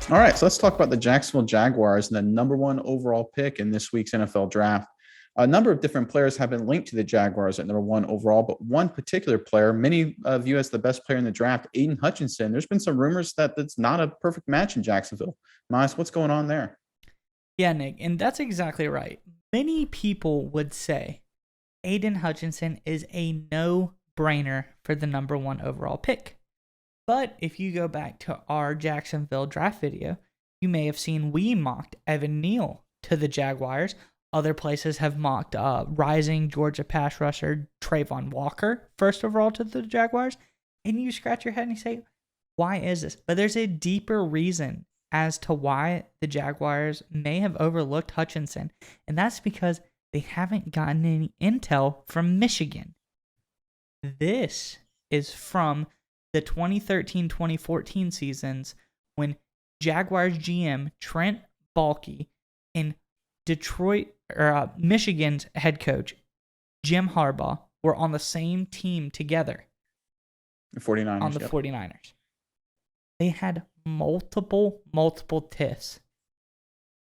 All right, so let's talk about the Jacksonville Jaguars and the number one overall pick in this week's NFL draft. A number of different players have been linked to the Jaguars at number one overall, but one particular player, many view as the best player in the draft, Aiden Hutchinson. There's been some rumors that that's not a perfect match in Jacksonville. Miles, what's going on there? Yeah, Nick, and that's exactly right. Many people would say Aiden Hutchinson is a no-brainer for the number one overall pick. But if you go back to our Jacksonville draft video, you may have seen we mocked Evan Neal to the Jaguars. Other places have mocked rising Georgia pass rusher Trayvon Walker first overall to the Jaguars. And you scratch your head and you say, why is this? But there's a deeper reason as to why the Jaguars may have overlooked Hutchinson. And that's because they haven't gotten any intel from Michigan. This is from the 2013-2014 seasons when Jaguars GM Trent Baalke and Detroit or Michigan's head coach Jim Harbaugh were on the same team together. The 49ers. On the 49ers. They had multiple tiffs,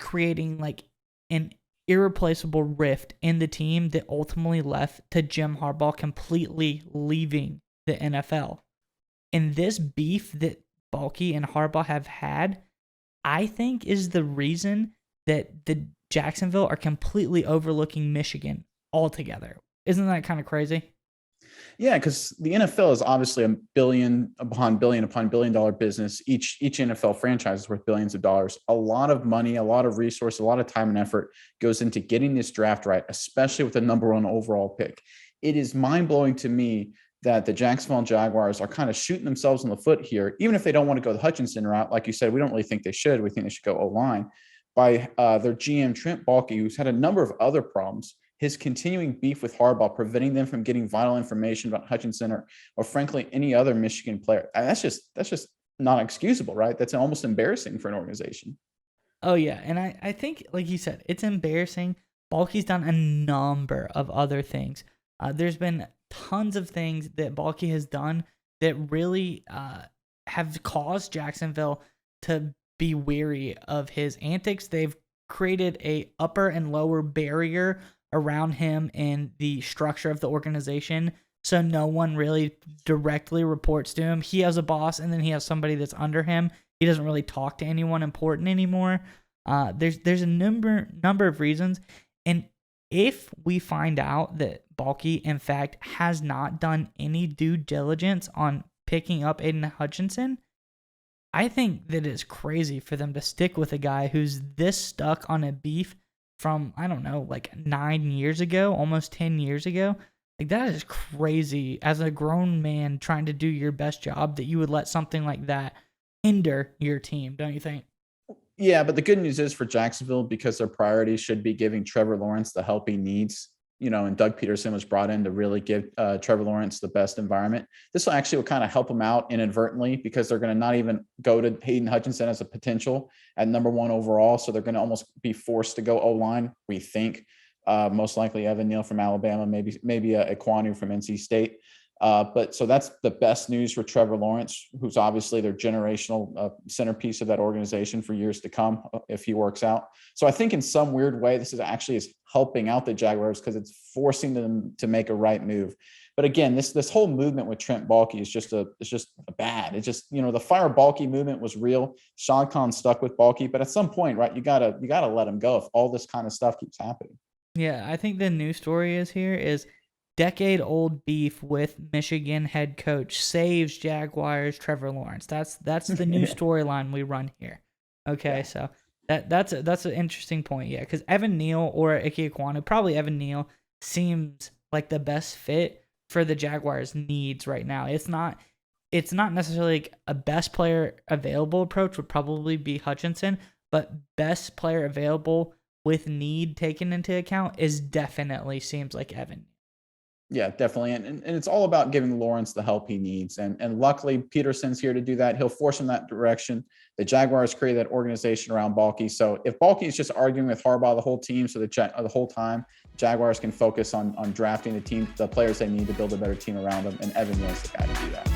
creating like an irreplaceable rift in the team that ultimately left to Jim Harbaugh completely leaving the NFL. And this beef that Baalke and Harbaugh have had, I think, is the reason that the Jacksonville are completely overlooking Michigan altogether. Isn't that kind of crazy? Yeah, because the NFL is obviously a billion upon billion dollar business. Each NFL franchise is worth billions of dollars. A lot of money, a lot of resource, a lot of time and effort goes into getting this draft right, especially with the number one overall pick. It is mind blowing to me that the Jacksonville Jaguars are kind of shooting themselves in the foot here, even if they don't want to go the Hutchinson route. Like you said, we don't really think they should. We think they should go O-line by their GM Trent Baalke, who's had a number of other problems. His continuing beef with Harbaugh, preventing them from getting vital information about Hutchinson or frankly any other Michigan player. And that's just not excusable, right? That's almost embarrassing for an organization. Oh yeah, and I think like you said, it's embarrassing. Baalke's done a number of other things. There's been tons of things that Baalke has done that really have caused Jacksonville to be weary of his antics. They've created a upper and lower barrier around him and the structure of the organization, so no one really directly reports to him. He has a boss, and then he has somebody that's under him. He doesn't really talk to anyone important anymore. There's a number of reasons, and if we find out that Baalke, in fact, has not done any due diligence on picking up Aiden Hutchinson, I think that it's crazy for them to stick with a guy who's this stuck on a beef from, I don't know, like 9 years ago, almost 10 years ago. Like, that is crazy as a grown man trying to do your best job that you would let something like that hinder your team, don't you think? Yeah, but the good news is for Jacksonville, because their priority should be giving Trevor Lawrence the help he needs, and Doug Peterson was brought in to really give Trevor Lawrence the best environment. This will kind of help him out inadvertently because they're going to not even go to Hayden Hutchinson as a potential at number one overall. So they're going to almost be forced to go O-line, we think. Most likely Evan Neal from Alabama, maybe a Ekwonu from NC State. But so that's the best news for Trevor Lawrence, who's obviously their generational centerpiece of that organization for years to come if he works out. So I think in some weird way, this is helping out the Jaguars because it's forcing them to make a right move. But again, this whole movement with Trent Baalke is just bad. It's just, the fire Baalke movement was real. Shad Khan stuck with Baalke, but at some point, right, you gotta let him go if all this kind of stuff keeps happening. Yeah, I think the news story is decade-old beef with Michigan head coach saves Jaguars Trevor Lawrence. That's the new storyline we run here. Okay, yeah. So that's an interesting point. Yeah, because Evan Neal or Ike Ekwonu, probably Evan Neal, seems like the best fit for the Jaguars' needs right now. It's not necessarily like a best player available approach would probably be Hutchinson, but best player available with need taken into account is definitely seems like Evan. Yeah, definitely. And it's all about giving Lawrence the help he needs. And luckily, Peterson's here to do that. He'll force him that direction. The Jaguars created that organization around Baalke. So if Baalke is just arguing with Harbaugh the whole team, so the whole time, Jaguars can focus on drafting the players they need to build a better team around them. And Evan Neal's the guy to do that.